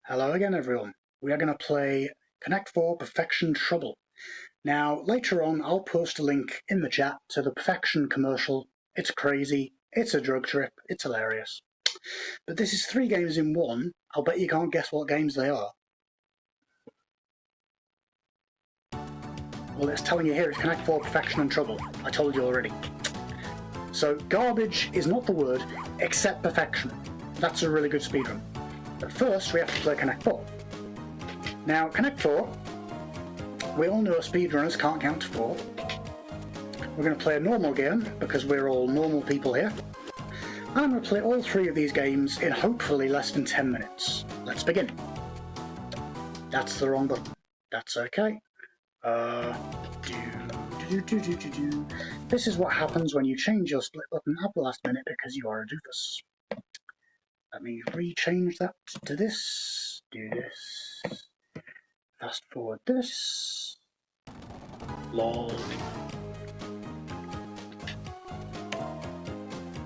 Hello again everyone. We are going to play Connect 4 Perfection Trouble. Now later on I'll post a link in the chat to the Perfection commercial. It's crazy, it's a drug trip, it's hilarious. But this is 3 games in one. I'll bet you can't guess what games they are. Well, it's telling you here it's Connect 4 Perfection and Trouble. I told you already. So garbage is not the word, except perfection. That's a really good speedrun. But first we have to play Connect 4. Now Connect 4, we all know speedrunners can't count to 4. We're going to play a normal game because we're all normal people here. And I'm going to play all 3 of these games in hopefully less than 10 minutes. Let's begin. That's the wrong button. That's okay. This is what happens when you change your split button at the last minute because you are a doofus. Let me rechange that to this. Do this. Fast forward this. Lol.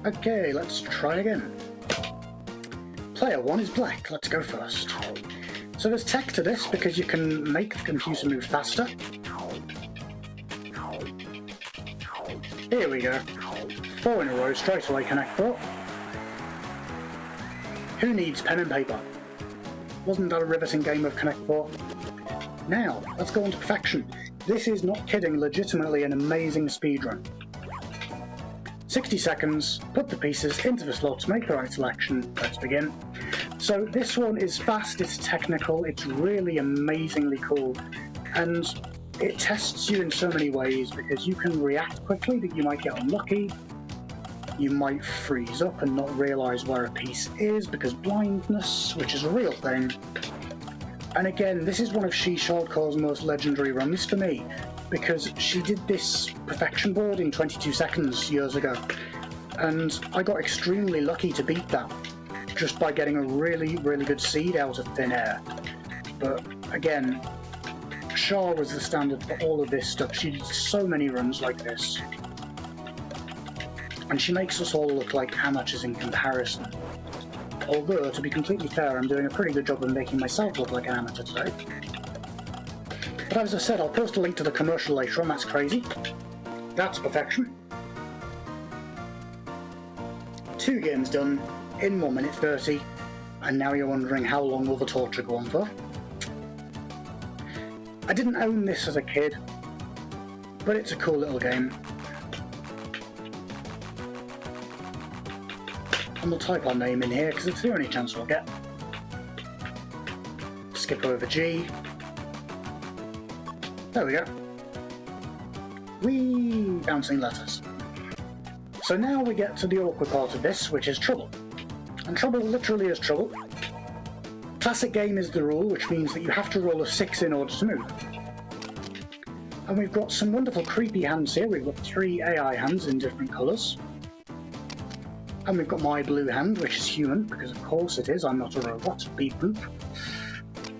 Okay, let's try again. Player 1 is black. Let's go first. So there's tech to this because you can make the computer move faster. Here we go. 4 in a row, straight away Connect 4. Who needs pen and paper? Wasn't that a riveting game of Connect 4? Now, let's go on to perfection. This is, not kidding, legitimately an amazing speedrun. 60 seconds, put the pieces into the slots, make the right selection, let's begin. So this one is fast, it's technical, it's really amazingly cool, and it tests you in so many ways because you can react quickly, but you might get unlucky. You might freeze up and not realise where a piece is because blindness, which is a real thing. And again, this is one of Hardcore's most legendary runs for me because she did this perfection board in 22 seconds years ago, and I got extremely lucky to beat that just by getting a really good seed out of thin air. But again, Shah was the standard for all of this stuff. She did so many runs like this. And she makes us all look like amateurs in comparison. Although, to be completely fair, I'm doing a pretty good job of making myself look like an amateur today. But as I said, I'll post a link to the commercial later on, that's crazy. That's perfection. 2 games done, in 1 minute 30, and now you're wondering how long will the torture go on for. I didn't own this as a kid, but it's a cool little game. And we'll type our name in here because it's the only chance we'll get. Skip over G. There we go. Whee! Bouncing letters. So now we get to the awkward part of this, which is trouble. And trouble literally is trouble. Classic game is the rule, which means that you have to roll a 6 in order to move. And we've got some wonderful creepy hands here. We've got 3 AI hands in different colours. And we've got my blue hand, which is human, because of course it is, I'm not a robot, beep boop.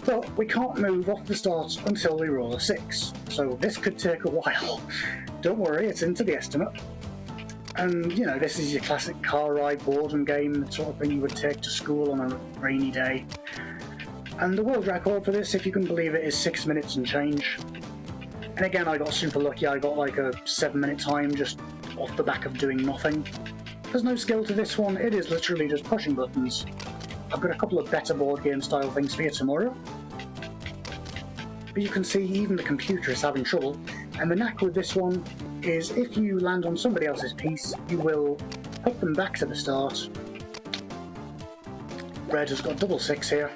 But we can't move off the start until we roll a 6, so this could take a while. Don't worry, it's into the estimate. And, you know, this is your classic car ride boredom game, the sort of thing you would take to school on a rainy day. And the world record for this, if you can believe it, is 6 minutes and change. And again, I got super lucky, I got like a 7-minute time just off the back of doing nothing. There's no skill to this one, it is literally just pushing buttons. I've got a couple of better board game style things for you tomorrow. But you can see even the computer is having trouble, and the knack with this one is if you land on somebody else's piece, you will put them back to the start. Red has got double 6 here.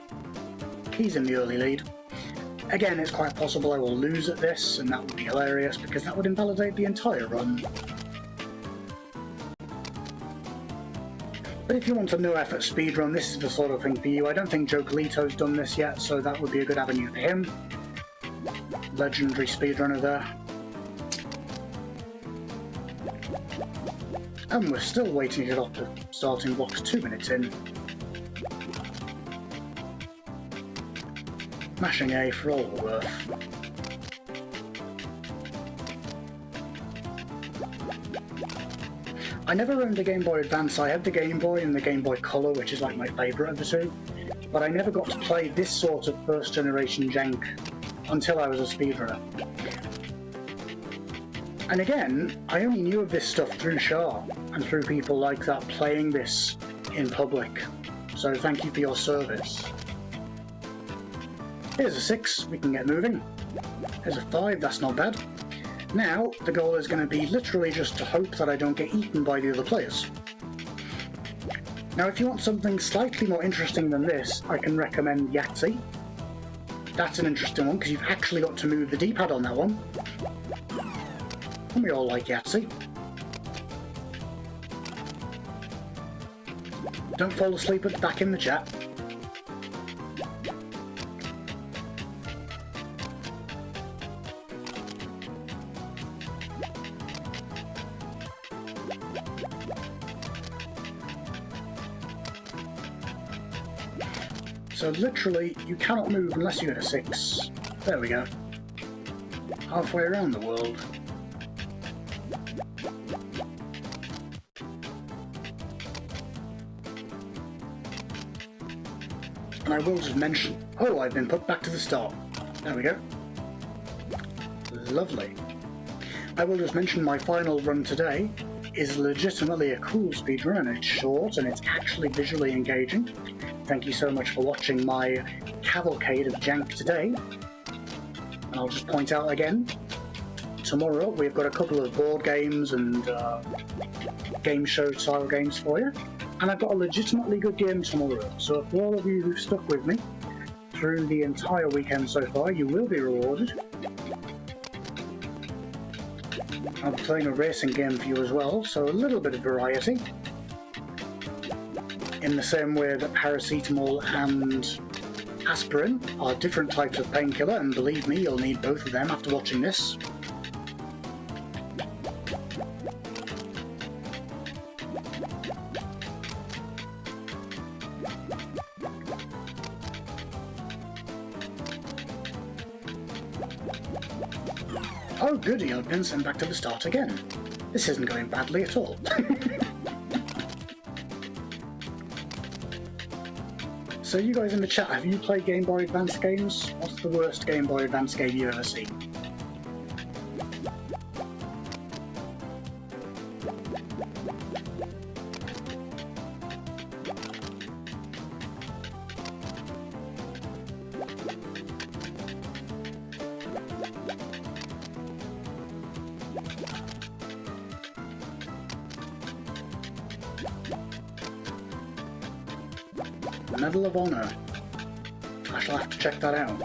He's in the early lead. Again, it's quite possible I will lose at this, and that would be hilarious because that would invalidate the entire run. But if you want a no-effort speedrun, this is the sort of thing for you. I don't think Jokelito's done this yet, so that would be a good avenue for him. Legendary speedrunner there. And we're still waiting to get off the starting blocks 2 minutes in. Mashing A for all we're worth. I never owned a Game Boy Advance. I had the Game Boy and the Game Boy Color, which is like my favourite of the two, but I never got to play this sort of first generation jank until I was a speedrunner. And again, I only knew of this stuff through Shah and through people like that playing this in public. So thank you for your service. Here's a 6, we can get moving. Here's a 5, that's not bad. Now, the goal is going to be literally just to hope that I don't get eaten by the other players. Now, if you want something slightly more interesting than this, I can recommend Yahtzee. That's an interesting one, because you've actually got to move the D-pad on that one. And we all like Yahtzee. Don't fall asleep at the back in the chat. So literally, you cannot move unless you get a 6. There we go. Halfway around the world. And I will just mention... Oh, I've been put back to the start. There we go. Lovely. I will just mention my final run today is legitimately a cool speedrun, and it's short and it's actually visually engaging. Thank you so much for watching my cavalcade of jank today. And I'll just point out again, tomorrow we've got a couple of board games and game show style games for you. And I've got a legitimately good game tomorrow. So for all of you who've stuck with me through the entire weekend so far, you will be rewarded. I'll be playing a racing game for you as well, so a little bit of variety. In the same way that paracetamol and aspirin are different types of painkiller, and believe me, you'll need both of them after watching this. Oh goody, I've been sent back to the start again. This isn't going badly at all. So you guys in the chat, have you played Game Boy Advance games? What's the worst Game Boy Advance game you've ever seen? Medal of Honor. I shall have to check that out.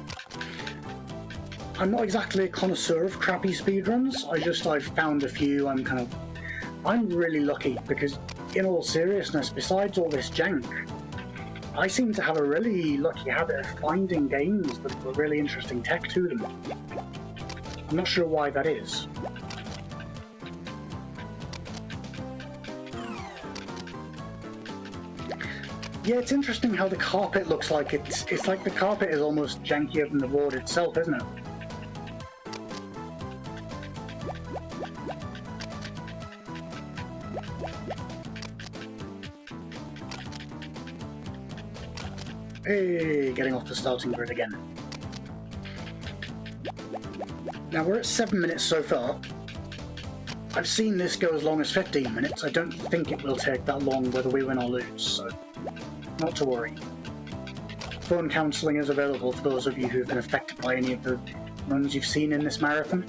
I'm not exactly a connoisseur of crappy speedruns, I've found a few. I'm really lucky because, in all seriousness, besides all this jank, I seem to have a really lucky habit of finding games that have really interesting tech to them. I'm not sure why that is. Yeah, it's interesting how the carpet looks like it's like the carpet is almost jankier than the board itself, isn't it? Hey, getting off the starting grid again. Now we're at 7 minutes so far. I've seen this go as long as 15 minutes. I don't think it will take that long whether we win or lose, so not to worry. Phone counselling is available for those of you who've been affected by any of the runs you've seen in this marathon.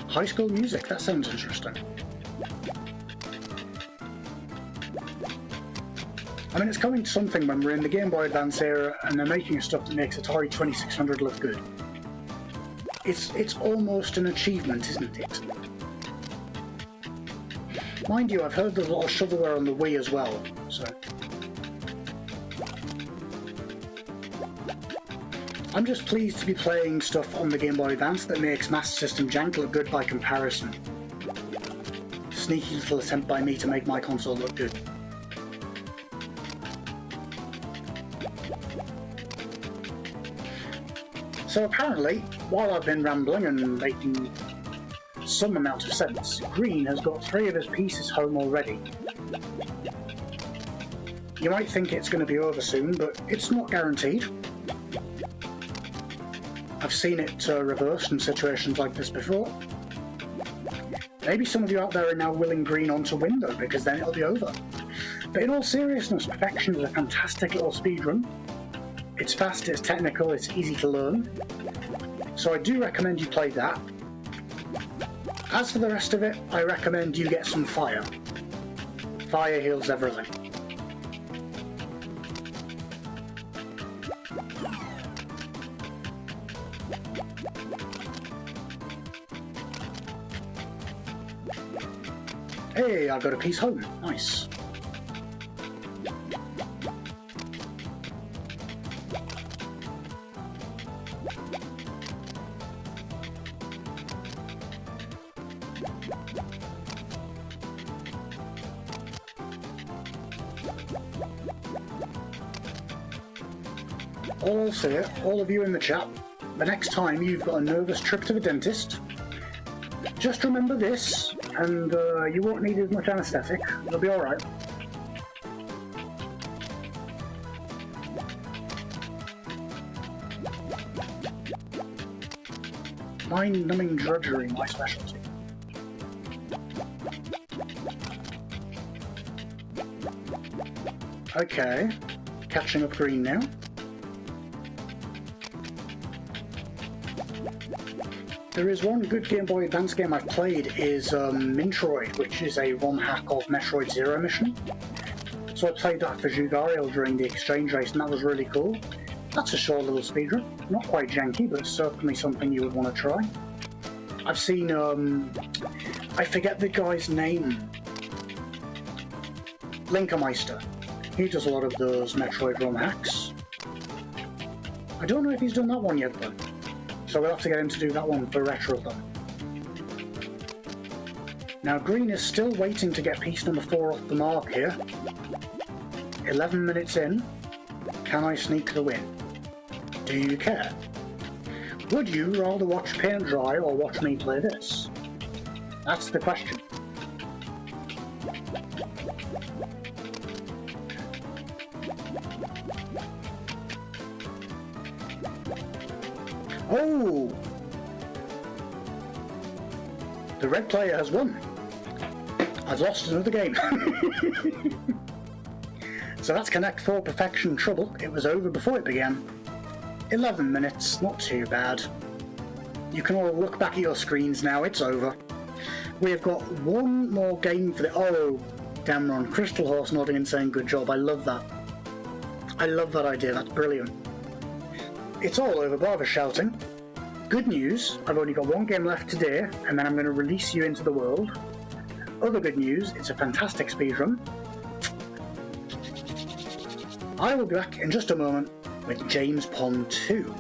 High School Music, that sounds interesting. I mean, it's coming to something when we're in the Game Boy Advance era and they're making stuff that makes Atari 2600 look good. It's almost an achievement, isn't it? Mind you, I've heard there's a lot of shovelware on the Wii as well, so... I'm just pleased to be playing stuff on the Game Boy Advance that makes Master System jank look good by comparison. Sneaky little attempt by me to make my console look good. So apparently, while I've been rambling and making some amount of sense. Green has got 3 of his pieces home already. You might think it's going to be over soon, but it's not guaranteed. I've seen it reversed in situations like this before. Maybe some of you out there are now willing Green onto window, because then it'll be over. But in all seriousness, petaQ is a fantastic little speedrun. It's fast, it's technical, it's easy to learn. So I do recommend you play that. As for the rest of it, I recommend you get some fire. Fire heals everything. Hey, I got a piece home. Nice. All I'll say, all of you in the chat, the next time you've got a nervous trip to the dentist, just remember this, and you won't need as much anaesthetic. It'll be alright. Mind-numbing drudgery, my specialty. Okay, catching up Green now. There is one good Game Boy Advance game I've played is Mintroid, which is a ROM hack of Metroid Zero Mission. So I played that for JANKuary during the exchange race, and that was really cool. That's a short little speedrun. Not quite janky, but it's certainly something you would want to try. I've seen, I forget the guy's name. Linkermeister. He does a lot of those Metroid ROM hacks. I don't know if he's done that one yet, though. So we'll have to get him to do that one for RetroGaming. Now Green is still waiting to get piece number 4 off the mark here. 11 minutes in. Can I sneak the win? Do you care? Would you rather watch paint dry or watch me play this? That's the question. Oh! The red player has won. I've lost another game. So that's Connect 4 petaQ Trouble. It was over before it began. 11 minutes, not too bad. You can all look back at your screens now, it's over. We've got one more game for the... Oh, damn Ron. Crystal Horse nodding and saying good job. I love that. I love that idea, that's brilliant. It's all over, bother shouting. Good news, I've only got one game left today, and then I'm going to release you into the world. Other good news, it's a fantastic speedrun. I will be back in just a moment with James Pond 2.